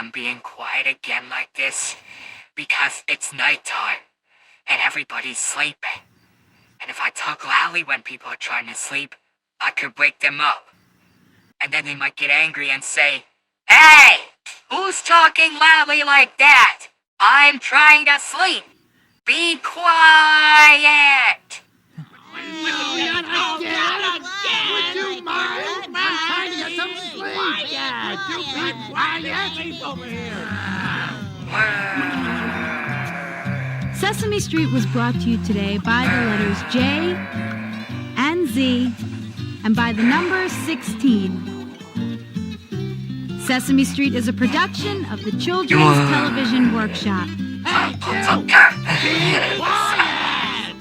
I'm being quiet again like this because it's nighttime and everybody's sleeping. And if I talk loudly when people are trying to sleep, I could wake them up. And then they might get angry and say, "Hey! Who's talking loudly like that? I'm trying to sleep! Be quiet!" Not again! Would you mind? I'm trying to get some sleep! Would you be quiet? Over here! Sesame Street was brought to you today by the letters J and Z and by the number 16. Sesame Street is a production of the Children's Television Workshop. Hey, you! Be quiet!